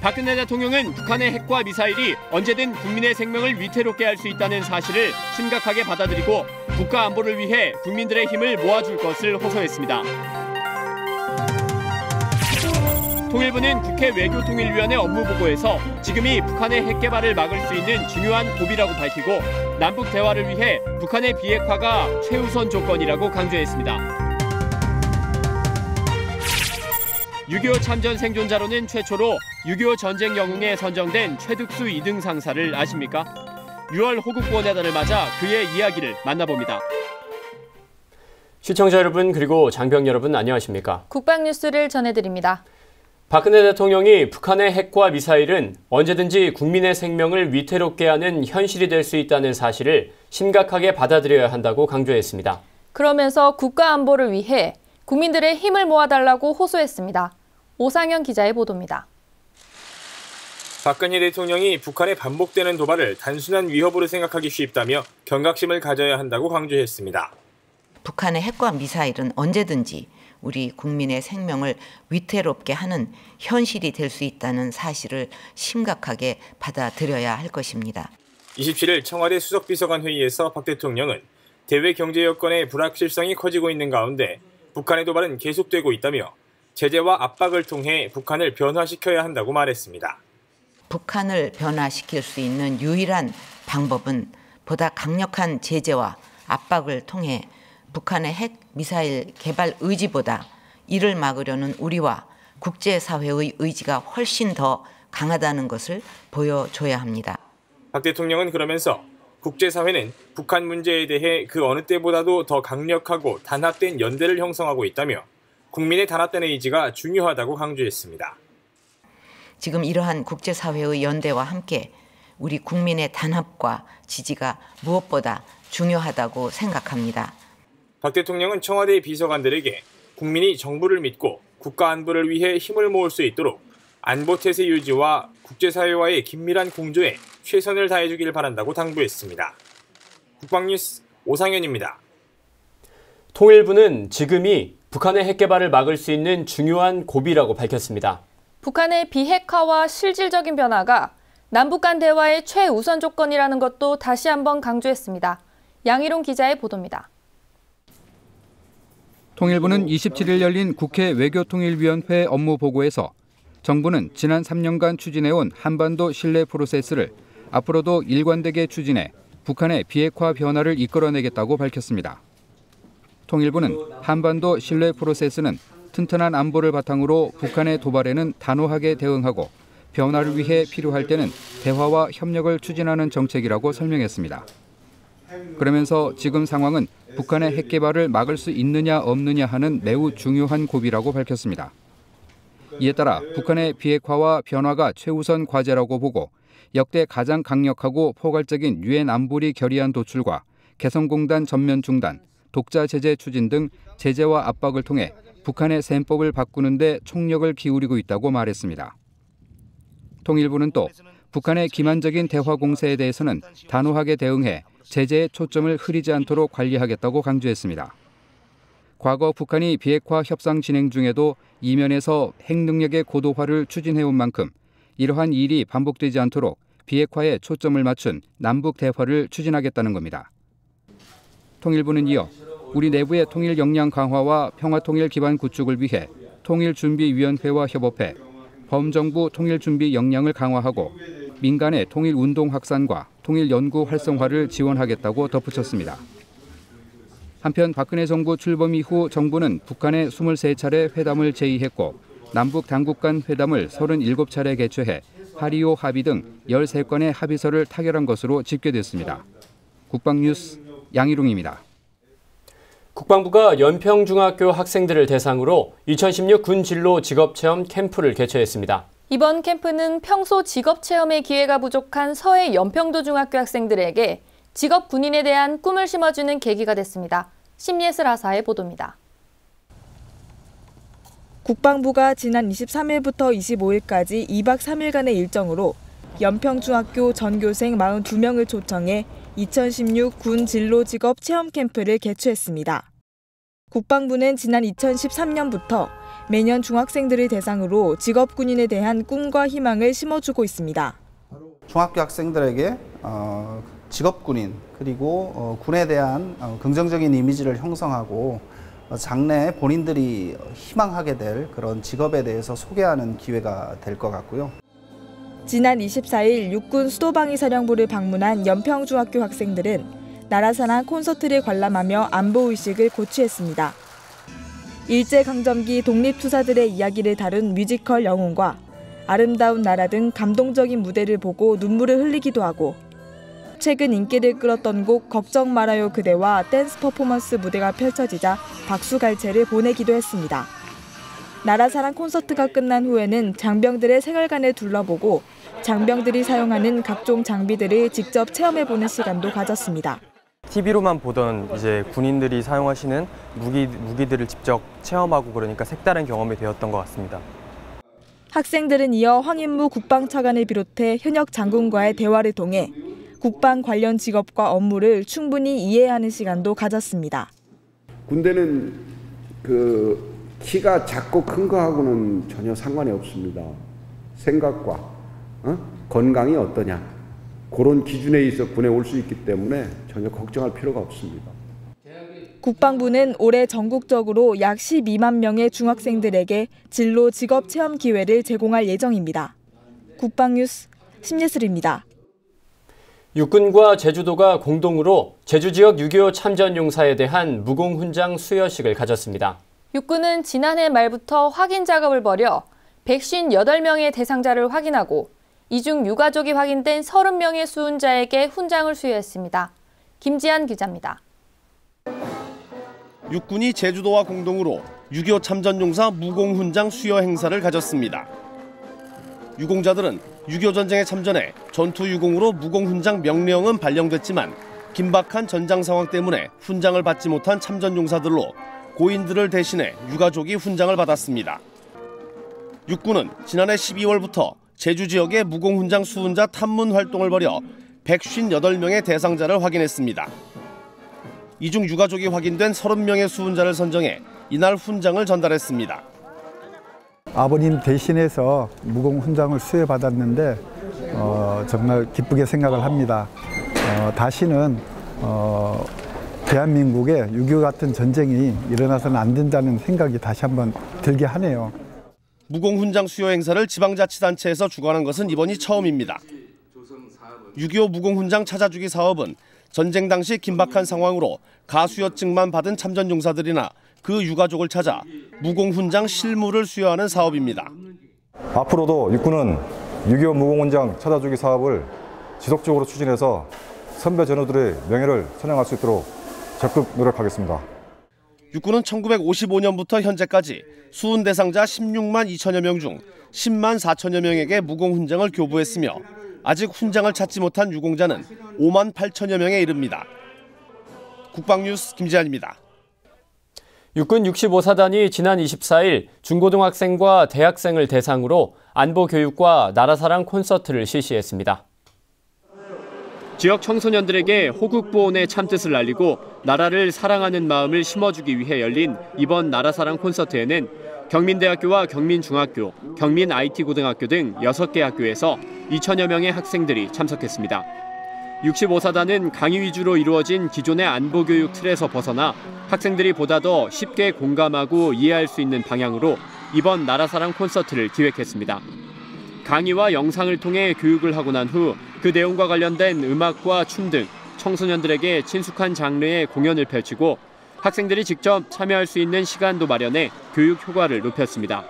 박근혜 대통령은 북한의 핵과 미사일이 언제든 국민의 생명을 위태롭게 할 수 있다는 사실을 심각하게 받아들이고 국가 안보를 위해 국민들의 힘을 모아줄 것을 호소했습니다. 통일부는 국회 외교통일위원회 업무보고에서 지금이 북한의 핵 개발을 막을 수 있는 중요한 고비라고 밝히고 남북 대화를 위해 북한의 비핵화가 최우선 조건이라고 강조했습니다. 6.25 참전 생존자로는 최초로 6.25 전쟁 영웅에 선정된 최득수 2등 상사를 아십니까? 6월 호국구원의 달을 맞아 그의 이야기를 만나봅니다. 시청자 여러분 그리고 장병 여러분 안녕하십니까? 국방뉴스를 전해드립니다. 박근혜 대통령이 북한의 핵과 미사일은 언제든지 국민의 생명을 위태롭게 하는 현실이 될 수 있다는 사실을 심각하게 받아들여야 한다고 강조했습니다. 그러면서 국가 안보를 위해 국민들의 힘을 모아달라고 호소했습니다. 오상현 기자의 보도입니다. 박근혜 대통령이 북한의 반복되는 도발을 단순한 위협으로 생각하기 쉽다며 경각심을 가져야 한다고 강조했습니다. 북한의 핵과 미사일은 언제든지 우리 국민의 생명을 위태롭게 하는 현실이 될 수 있다는 사실을 심각하게 받아들여야 할 것입니다. 27일 청와대 수석비서관 회의에서 박 대통령은 대외 경제 여건의 불확실성이 커지고 있는 가운데 북한의 도발은 계속되고 있다며 제재와 압박을 통해 북한을 변화시켜야 한다고 말했습니다. 북한을 변화시킬 수 있는 유일한 방법은 보다 강력한 제재와 압박을 통해 북한의 핵, 미사일 개발 의지보다 이를 막으려는 우리와 국제사회의 의지가 훨씬 더 강하다는 것을 보여줘야 합니다. 박 대통령은 그러면서 국제사회는 북한 문제에 대해 그 어느 때보다도 더 강력하고 단합된 연대를 형성하고 있다며 국민의 단합된 의지가 중요하다고 강조했습니다. 지금 이러한 국제사회의 연대와 함께 우리 국민의 단합과 지지가 무엇보다 중요하다고 생각합니다. 박 대통령은 청와대 비서관들에게 국민이 정부를 믿고 국가 안보를 위해 힘을 모을 수 있도록 안보 태세 유지와 국제사회와의 긴밀한 공조에 최선을 다해주길 바란다고 당부했습니다. 국방뉴스 오상현입니다. 통일부는 지금이 북한의 핵 개발을 막을 수 있는 중요한 고비라고 밝혔습니다. 북한의 비핵화와 실질적인 변화가 남북 간 대화의 최우선 조건이라는 것도 다시 한번 강조했습니다. 양희룡 기자의 보도입니다. 통일부는 27일 열린 국회 외교통일위원회 업무보고에서 정부는 지난 3년간 추진해온 한반도 신뢰 프로세스를 앞으로도 일관되게 추진해 북한의 비핵화 변화를 이끌어내겠다고 밝혔습니다. 통일부는 한반도 신뢰 프로세스는 튼튼한 안보를 바탕으로 북한의 도발에는 단호하게 대응하고 변화를 위해 필요할 때는 대화와 협력을 추진하는 정책이라고 설명했습니다. 그러면서 지금 상황은 북한의 핵 개발을 막을 수 있느냐 없느냐 하는 매우 중요한 고비라고 밝혔습니다. 이에 따라 북한의 비핵화와 변화가 최우선 과제라고 보고 역대 가장 강력하고 포괄적인 유엔 안보리 결의안 도출과 개성공단 전면 중단, 독자 제재 추진 등 제재와 압박을 통해 북한의 셈법을 바꾸는 데 총력을 기울이고 있다고 말했습니다. 통일부는 또 북한의 기만적인 대화 공세에 대해서는 단호하게 대응해 제재의 초점을 흐리지 않도록 관리하겠다고 강조했습니다. 과거 북한이 비핵화 협상 진행 중에도 이면에서 핵 능력의 고도화를 추진해온 만큼 이러한 일이 반복되지 않도록 비핵화에 초점을 맞춘 남북 대화를 추진하겠다는 겁니다. 통일부는 이어 우리 내부의 통일 역량 강화와 평화통일 기반 구축을 위해 통일준비위원회와 협업해 범정부 통일준비 역량을 강화하고 민간의 통일운동 확산과 통일연구 활성화를 지원하겠다고 덧붙였습니다. 한편 박근혜 정부 출범 이후 정부는 북한에 23차례 회담을 제의했고 남북 당국 간 회담을 37차례 개최해 하리오 합의 등 13건의 합의서를 타결한 것으로 집계됐습니다. 국방뉴스 양희룡입니다. 국방부가 연평중학교 학생들을 대상으로 2016 군진로 직업체험 캠프를 개최했습니다. 이번 캠프는 평소 직업체험의 기회가 부족한 서해 연평도 중학교 학생들에게 직업 군인에 대한 꿈을 심어주는 계기가 됐습니다. 심예슬 하사의 보도입니다. 국방부가 지난 23일부터 25일까지 2박 3일간의 일정으로 연평중학교 전교생 42명을 초청해 2016 군 진로 직업 체험 캠프를 개최했습니다. 국방부는 지난 2013년부터 매년 중학생들을 대상으로 직업군인에 대한 꿈과 희망을 심어주고 있습니다. 중학교 학생들에게 직업군인 그리고 군에 대한 긍정적인 이미지를 형성하고 장래에 본인들이 희망하게 될 그런 직업에 대해서 소개하는 기회가 될 것 같고요. 지난 24일 육군 수도방위사령부를 방문한 연평중학교 학생들은 나라사랑 콘서트를 관람하며 안보의식을 고취했습니다. 일제강점기 독립투사들의 이야기를 다룬 뮤지컬 영웅과 아름다운 나라 등 감동적인 무대를 보고 눈물을 흘리기도 하고 최근 인기를 끌었던 곡 걱정 말아요 그대와 댄스 퍼포먼스 무대가 펼쳐지자 박수갈채를 보내기도 했습니다. 나라사랑 콘서트가 끝난 후에는 장병들의 생활관을 둘러보고 장병들이 사용하는 각종 장비들을 직접 체험해보는 시간도 가졌습니다. TV로만 보던 이제 군인들이 사용하시는 무기들을 직접 체험하고 그러니까 색다른 경험이 되었던 것 같습니다. 학생들은 이어 황인무 국방차관을 비롯해 현역 장군과의 대화를 통해 국방 관련 직업과 업무를 충분히 이해하는 시간도 가졌습니다. 군대는 키가 작고 큰 거하고는 전혀 상관이 없습니다. 생각과 건강이 어떠냐 그런 기준에 의해서 군에 올 수 있기 때문에 전혀 걱정할 필요가 없습니다. 국방부는 올해 전국적으로 약 12만 명의 중학생들에게 진로 직업 체험 기회를 제공할 예정입니다. 국방뉴스 심예슬입니다. 육군과 제주도가 공동으로 제주 지역 6.25 참전 용사에 대한 무공훈장 수여식을 가졌습니다. 육군은 지난해 말부터 확인 작업을 벌여 158명의 대상자를 확인하고 이 중 유가족이 확인된 30명의 수훈자에게 훈장을 수여했습니다. 김지한 기자입니다. 육군이 제주도와 공동으로 6.25 참전용사 무공훈장 수여 행사를 가졌습니다. 유공자들은 6.25 전쟁에 참전해 전투유공으로 무공훈장 명령은 발령됐지만 긴박한 전장 상황 때문에 훈장을 받지 못한 참전용사들로 고인들을 대신해 유가족이 훈장을 받았습니다. 육군은 지난해 12월부터 제주 지역의 무공훈장 수훈자 탐문 활동을 벌여 158명의 대상자를 확인했습니다. 이 중 유가족이 확인된 30명의 수훈자를 선정해 이날 훈장을 전달했습니다. 아버님 대신해서 무공훈장을 수여받았는데 정말 기쁘게 생각을 합니다. 다시는 대한민국에 6.25 같은 전쟁이 일어나서는 안 된다는 생각이 다시 한번 들게 하네요. 무공훈장 수여 행사를 지방자치단체에서 주관한 것은 이번이 처음입니다. 6.25 무공훈장 찾아주기 사업은 전쟁 당시 긴박한 상황으로 가수여증만 받은 참전용사들이나 그 유가족을 찾아 무공훈장 실무를 수여하는 사업입니다. 앞으로도 육군은 6.25 무공훈장 찾아주기 사업을 지속적으로 추진해서 선배 전우들의 명예를 선양할 수 있도록 적극 노력하겠습니다. 육군은 1955년부터 현재까지 수훈 대상자 16만 2천여 명 중 10만 4천여 명에게 무공훈장을 교부했으며 아직 훈장을 찾지 못한 유공자는 5만 8천여 명에 이릅니다. 국방뉴스 김지한입니다. 육군 65사단이 지난 24일 중고등학생과 대학생을 대상으로 안보교육과 나라사랑 콘서트를 실시했습니다. 지역 청소년들에게 호국보훈의 참뜻을 알리고 나라를 사랑하는 마음을 심어주기 위해 열린 이번 나라사랑 콘서트에는 경민대학교와 경민중학교, 경민IT고등학교 등 6개 학교에서 2천여 명의 학생들이 참석했습니다. 65사단은 강의 위주로 이루어진 기존의 안보교육 틀에서 벗어나 학생들이 보다 더 쉽게 공감하고 이해할 수 있는 방향으로 이번 나라사랑 콘서트를 기획했습니다. 강의와 영상을 통해 교육을 하고 난 후 그 내용과 관련된 음악과 춤 등 청소년들에게 친숙한 장르의 공연을 펼치고 학생들이 직접 참여할 수 있는 시간도 마련해 교육 효과를 높였습니다.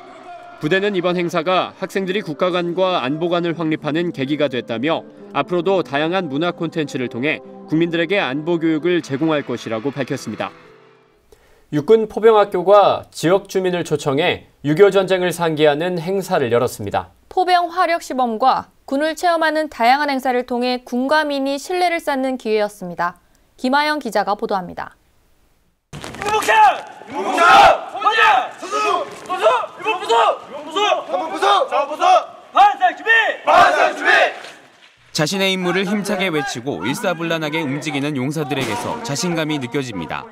부대는 이번 행사가 학생들이 국가관과 안보관을 확립하는 계기가 됐다며 앞으로도 다양한 문화 콘텐츠를 통해 국민들에게 안보 교육을 제공할 것이라고 밝혔습니다. 육군 포병학교가 지역 주민을 초청해 6.25 전쟁을 상기하는 행사를 열었습니다. 포병 화력 시범과 군을 체험하는 다양한 행사를 통해 군과 민이 신뢰를 쌓는 기회였습니다. 김하영 기자가 보도합니다. 자신의 임무를 힘차게 외치고 일사불란하게 움직이는 용사들에게서 자신감이 느껴집니다.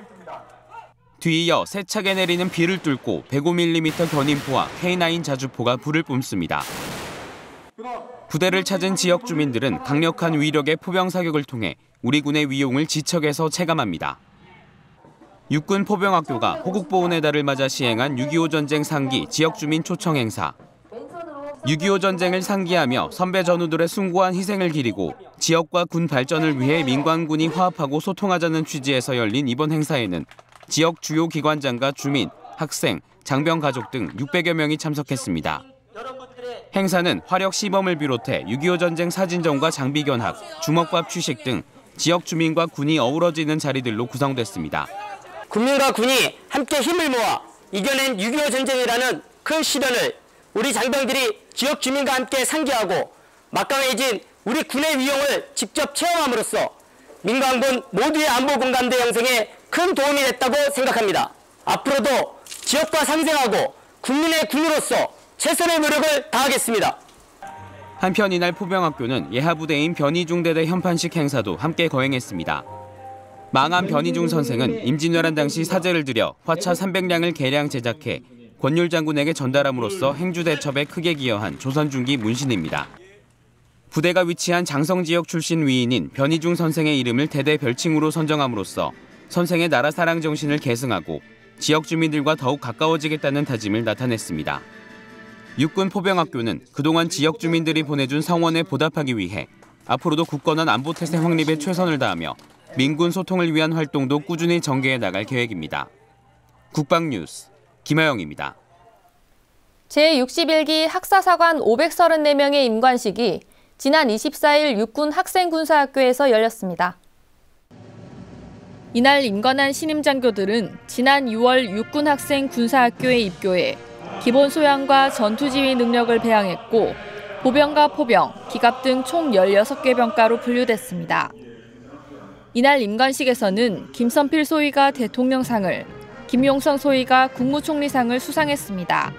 뒤이어 세차게 내리는 비를 뚫고 105mm 견인포와 K9 자주포가 불을 뿜습니다. 부대를 찾은 지역 주민들은 강력한 위력의 포병 사격을 통해 우리 군의 위용을 지척에서 체감합니다. 육군 포병학교가 호국보훈의 달을 맞아 시행한 6.25 전쟁 상기 지역 주민 초청 행사. 6.25 전쟁을 상기하며 선배 전우들의 숭고한 희생을 기리고 지역과 군 발전을 위해 민관군이 화합하고 소통하자는 취지에서 열린 이번 행사에는 지역 주요 기관장과 주민, 학생, 장병 가족 등 600여 명이 참석했습니다. 행사는 화력 시범을 비롯해 6.25 전쟁 사진전과 장비 견학, 주먹밥 취식 등 지역 주민과 군이 어우러지는 자리들로 구성됐습니다. 국민과 군이 함께 힘을 모아 이겨낸 6.25 전쟁이라는 큰 시련을 우리 장병들이 지역 주민과 함께 상기하고 막강해진 우리 군의 위용을 직접 체험함으로써 민관군 모두의 안보 공감대 형성에 큰 도움이 됐다고 생각합니다. 앞으로도 지역과 상생하고 국민의 군으로서 최선의 노력을 다하겠습니다. 한편 이날 포병학교는 예하부대인 변희중대대 현판식 행사도 함께 거행했습니다. 망한 변희중 선생은 임진왜란 당시 사제를 들여 화차 300량을 개량 제작해 권율 장군에게 전달함으로써 행주대첩에 크게 기여한 조선중기 문신입니다. 부대가 위치한 장성 지역 출신 위인인 변희중 선생의 이름을 대대 별칭으로 선정함으로써 선생의 나라 사랑 정신을 계승하고 지역 주민들과 더욱 가까워지겠다는 다짐을 나타냈습니다. 육군 포병학교는 그동안 지역 주민들이 보내준 성원에 보답하기 위해 앞으로도 굳건한 안보태세 확립에 최선을 다하며 민군 소통을 위한 활동도 꾸준히 전개해 나갈 계획입니다. 국방뉴스 김하영입니다. 제61기 학사사관 534명의 임관식이 지난 24일 육군 학생군사학교에서 열렸습니다. 이날 임관한 신임장교들은 지난 6월 육군 학생군사학교에 입교해 기본 소양과 전투지휘 능력을 배양했고 보병과 포병, 기갑 등 총 16개 병과로 분류됐습니다. 이날 임관식에서는 김선필 소위가 대통령상을, 김용성 소위가 국무총리상을 수상했습니다.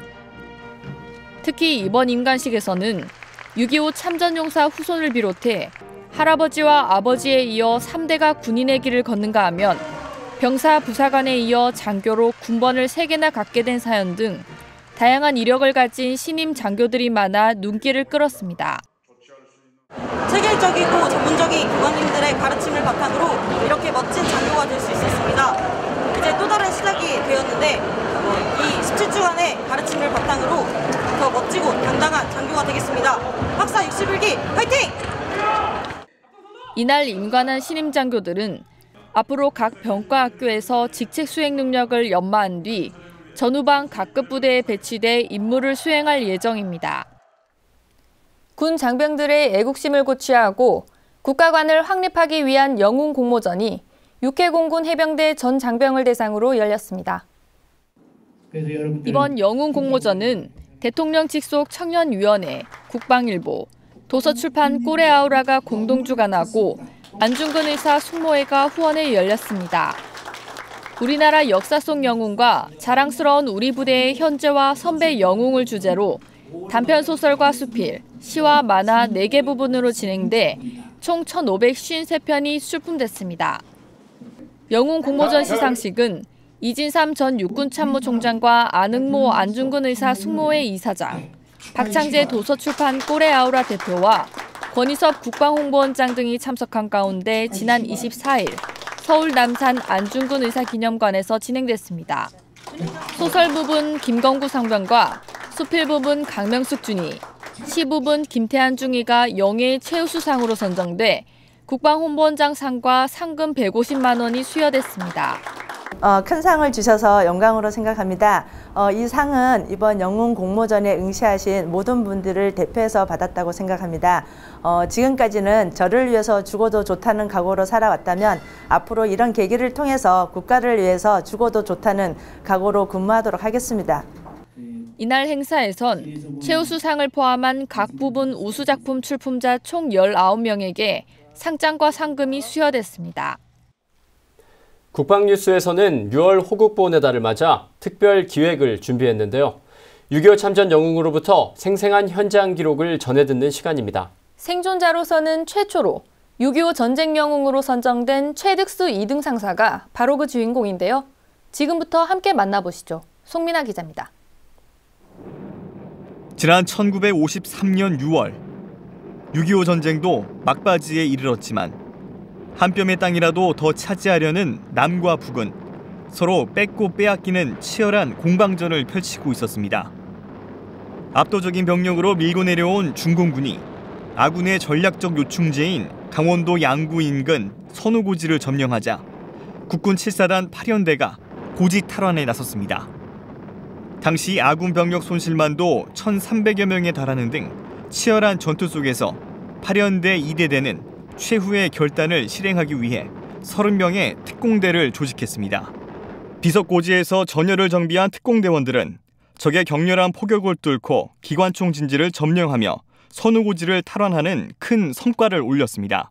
특히 이번 임관식에서는 6.25 참전용사 후손을 비롯해 할아버지와 아버지에 이어 3대가 군인의 길을 걷는가 하면 병사 부사관에 이어 장교로 군번을 3개나 갖게 된 사연 등 다양한 이력을 가진 신임 장교들이 많아 눈길을 끌었습니다. 체계적이고 전문적인 교관님들의 가르침을 바탕으로 이렇게 멋진 장교가 될 수 있었습니다. 이제 또 다른 시작이 되었는데 이 17주간의 가르침을 바탕으로 더 멋지고 당당한 장교가 되겠습니다. 학사 61기 화이팅! 이날 임관한 신임 장교들은 앞으로 각 병과 학교에서 직책 수행 능력을 연마한 뒤 전후방 각급 부대에 배치돼 임무를 수행할 예정입니다. 군 장병들의 애국심을 고취하고 국가관을 확립하기 위한 영웅 공모전이 육해공군 해병대 전 장병을 대상으로 열렸습니다. 이번 영웅 공모전은 대통령 직속 청년위원회, 국방일보, 도서출판 꼬레아우라가 공동 주관하고 안중근 의사 숙모회가 후원에 열렸습니다. 우리나라 역사 속 영웅과 자랑스러운 우리 부대의 현재와 선배 영웅을 주제로 단편 소설과 수필, 시와 만화 4개 부분으로 진행돼 총 1,553편이 출품됐습니다. 영웅 공모전 시상식은 이진삼 전 육군참모총장과 안흥모 안중근 의사 숙모회 이사장, 박창재 도서출판 꼬레아우라 대표와 권희섭 국방홍보원장 등이 참석한 가운데 지난 24일 서울 남산 안중근 의사 기념관에서 진행됐습니다. 소설 부분 김건구 상병과 수필 부분 강명숙 준이, 시 부분 김태한 중위가 영예의 최우수상으로 선정돼 국방홍보원장 상과 상금 150만 원이 수여됐습니다. 큰 상을 주셔서 영광으로 생각합니다. 이 상은 이번 영웅 공모전에 응시하신 모든 분들을 대표해서 받았다고 생각합니다. 지금까지는 저를 위해서 죽어도 좋다는 각오로 살아왔다면 앞으로 이런 계기를 통해서 국가를 위해서 죽어도 좋다는 각오로 근무하도록 하겠습니다. 이날 행사에선 최우수상을 포함한 각 부분 우수작품 출품자 총 19명에게 상장과 상금이 수여됐습니다. 국방뉴스에서는 6월 호국보훈의 달을 맞아 특별 기획을 준비했는데요. 6.25 참전 영웅으로부터 생생한 현장 기록을 전해 듣는 시간입니다. 생존자로서는 최초로 6.25 전쟁 영웅으로 선정된 최득수 2등 상사가 바로 그 주인공인데요. 지금부터 함께 만나보시죠. 송민아 기자입니다. 지난 1953년 6월 6.25 전쟁도 막바지에 이르렀지만 한 뼘의 땅이라도 더 차지하려는 남과 북은 서로 뺏고 빼앗기는 치열한 공방전을 펼치고 있었습니다. 압도적인 병력으로 밀고 내려온 중공군이 아군의 전략적 요충지인 강원도 양구 인근 선우고지를 점령하자 국군 7사단 8연대가 고지 탈환에 나섰습니다. 당시 아군 병력 손실만도 1,300여 명에 달하는 등 치열한 전투 속에서 8연대 2대대는 최후의 결단을 실행하기 위해 30명의 특공대를 조직했습니다. 비석고지에서 전열을 정비한 특공대원들은 적의 격렬한 포격을 뚫고 기관총 진지를 점령하며 선우고지를 탈환하는 큰 성과를 올렸습니다.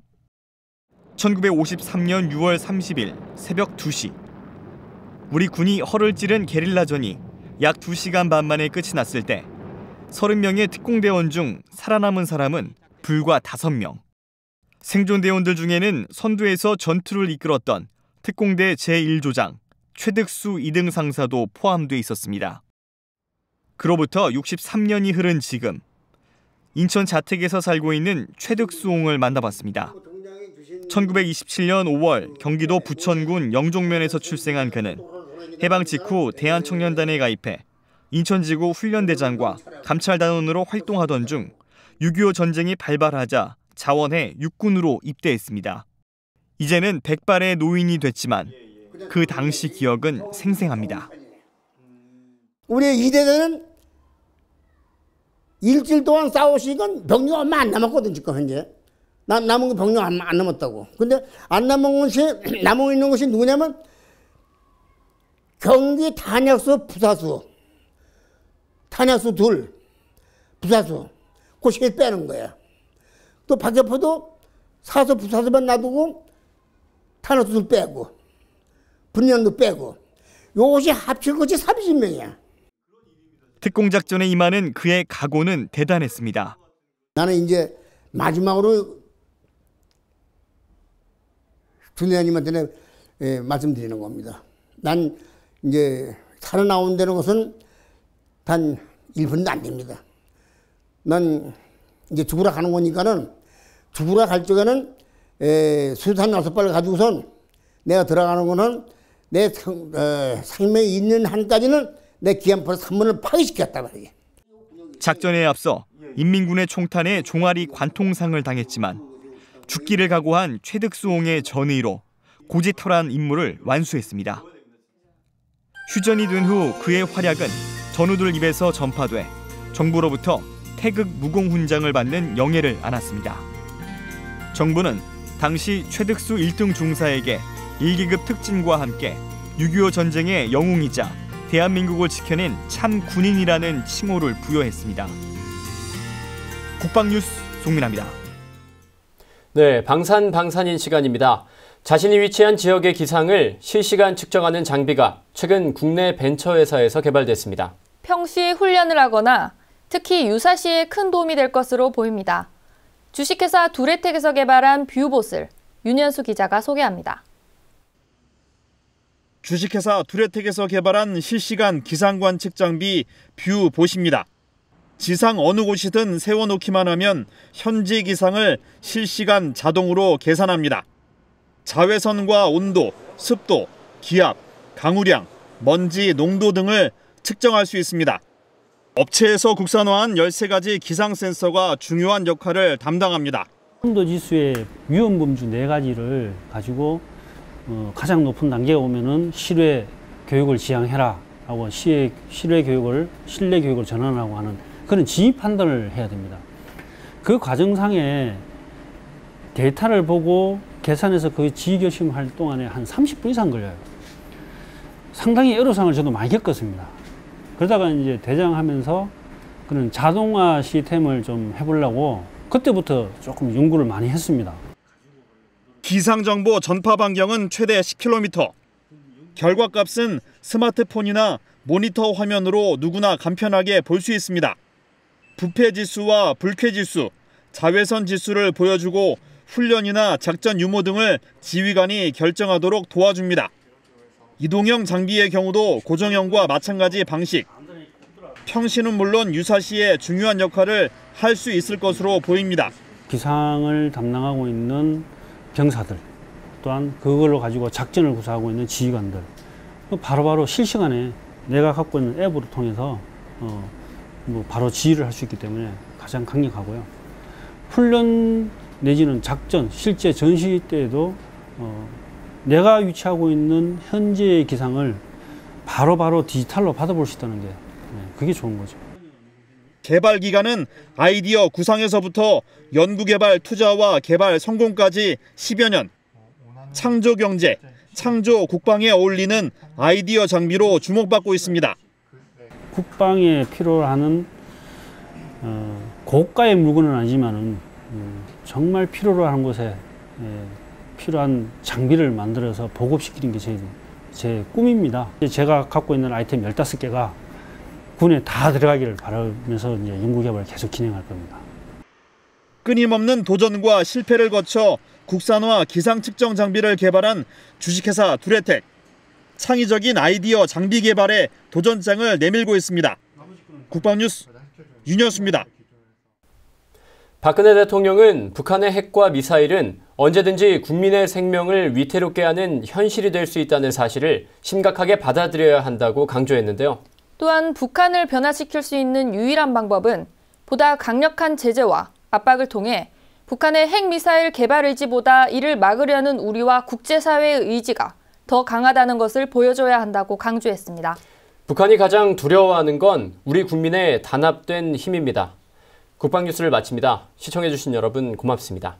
1953년 6월 30일 새벽 2시. 우리 군이 허를 찌른 게릴라전이 약 2시간 반 만에 끝이 났을 때 30명의 특공대원 중 살아남은 사람은 불과 5명. 생존대원들 중에는 선두에서 전투를 이끌었던 특공대 제1조장 최득수 2등 상사도 포함돼 있었습니다. 그로부터 63년이 흐른 지금 인천 자택에서 살고 있는 최득수옹을 만나봤습니다. 1927년 5월 경기도 부천군 영종면에서 출생한 그는 해방 직후 대한청년단에 가입해 인천지구 훈련대장과 감찰단원으로 활동하던 중 6.25 전쟁이 발발하자 자원해 육군으로 입대했습니다. 이제는 백발의 노인이 됐지만 그 당시 기억은 생생합니다. 우리 이대대는 일주일 동안 싸우시니까 병력 얼마 안 남았거든 지금 현재. 남은 거 병력 안 남았다고. 근데 안 남은 것이 남아 있는 것이 누구냐면 경기 탄약수 부사수, 탄약수 둘, 부사수, 그 셋 빼는 거야. 또 박격포도 사수 부사수만 놔두고 탄약수 둘 빼고 분량도 빼고 요것이 합칠 것이 30명이야. 특공작전에 임하는 그의 각오는 대단했습니다. 나는 이제 마지막으로 준혜님한테 말씀드리는 겁니다. 난 이제 살아나온다는 것은 단 1분도 안 됩니다. 난 이제 죽으러 가는 거니까는 죽으러 갈 적에는 수산 6발을 가지고선 내가 들어가는 거는 내 생명이 있는 한까지는 내 기한포로 3문을 파괴시켰단 말이에요. 작전에 앞서 인민군의 총탄에 종아리 관통상을 당했지만 죽기를 각오한 최득수옹의 전의로 고지털한 임무를 완수했습니다. 휴전이 된 후 그의 활약은 전우들 입에서 전파돼 정부로부터 태극 무공훈장을 받는 영예를 안았습니다. 정부는 당시 최득수 1등 중사에게 1기급 특진과 함께 6.25 전쟁의 영웅이자 대한민국을 지켜낸 참 군인이라는 칭호를 부여했습니다. 국방뉴스 송민아입니다. 네, 방산인 시간입니다. 자신이 위치한 지역의 기상을 실시간 측정하는 장비가 최근 국내 벤처회사에서 개발됐습니다. 평시에 훈련을 하거나 특히 유사시에 큰 도움이 될 것으로 보입니다. 주식회사 두레텍에서 개발한 뷰봇을 윤현수 기자가 소개합니다. 주식회사 두레텍에서 개발한 실시간 기상관측 장비 뷰봇입니다. 지상 어느 곳이든 세워놓기만 하면 현지 기상을 실시간 자동으로 계산합니다. 자외선과 온도, 습도, 기압, 강우량, 먼지, 농도 등을 측정할 수 있습니다. 업체에서 국산화한 13가지 기상 센서가 중요한 역할을 담당합니다. 온도 지수의 위험범주 4가지를 가지고 가장 높은 단계가 오면은 실외 교육을 지향해라 하고 실외 교육을 실내 교육을 전환하고 하는 그런 지휘 판단을 해야 됩니다. 그 과정상에 데이터를 보고 계산해서 그 지휘 결심할 동안에 한 30분 이상 걸려요. 상당히 애로사항을 저도 많이 겪었습니다. 그러다가 이제 대장하면서 그런 자동화 시스템을 좀 해보려고 그때부터 조금 연구를 많이 했습니다. 기상정보 전파 반경은 최대 10km. 결과값은 스마트폰이나 모니터 화면으로 누구나 간편하게 볼 수 있습니다. 부패지수와 불쾌지수, 자외선 지수를 보여주고 훈련이나 작전 유무 등을 지휘관이 결정하도록 도와줍니다. 이동형 장비의 경우도 고정형과 마찬가지 방식. 평시는 물론 유사시에 중요한 역할을 할 수 있을 것으로 보입니다. 기상을 담당하고 있는 병사들, 또한 그걸로 가지고 작전을 구사하고 있는 지휘관들, 바로바로 실시간에 내가 갖고 있는 앱으로 통해서 바로 지휘를 할 수 있기 때문에 가장 강력하고요. 훈련 내지는 작전, 실제 전시 때에도 내가 위치하고 있는 현재의 기상을 바로바로 디지털로 받아볼 수 있다는 게 그게 좋은 거죠. 개발 기간은 아이디어 구상에서부터 연구개발 투자와 개발 성공까지 10여 년. 창조 경제, 창조 국방에 어울리는 아이디어 장비로 주목받고 있습니다. 국방에 필요로 하는 고가의 물건은 아니지만은 정말 필요로 하는 곳에 필요한 장비를 만들어서 보급시키는 게 제 꿈입니다. 제가 갖고 있는 아이템 15개가 군에 다 들어가기를 바라면서 이제 연구개발을 계속 진행할 겁니다. 끊임없는 도전과 실패를 거쳐 국산화 기상 측정 장비를 개발한 주식회사 두레텍. 창의적인 아이디어 장비 개발에 도전장을 내밀고 있습니다. 국방뉴스 윤여수입니다. 박근혜 대통령은 북한의 핵과 미사일은 언제든지 국민의 생명을 위태롭게 하는 현실이 될 수 있다는 사실을 심각하게 받아들여야 한다고 강조했는데요. 또한 북한을 변화시킬 수 있는 유일한 방법은 보다 강력한 제재와 압박을 통해 북한의 핵미사일 개발 의지보다 이를 막으려는 우리와 국제사회의 의지가 더 강하다는 것을 보여줘야 한다고 강조했습니다. 북한이 가장 두려워하는 건 우리 국민의 단합된 힘입니다. 국방뉴스를 마칩니다. 시청해주신 여러분 고맙습니다.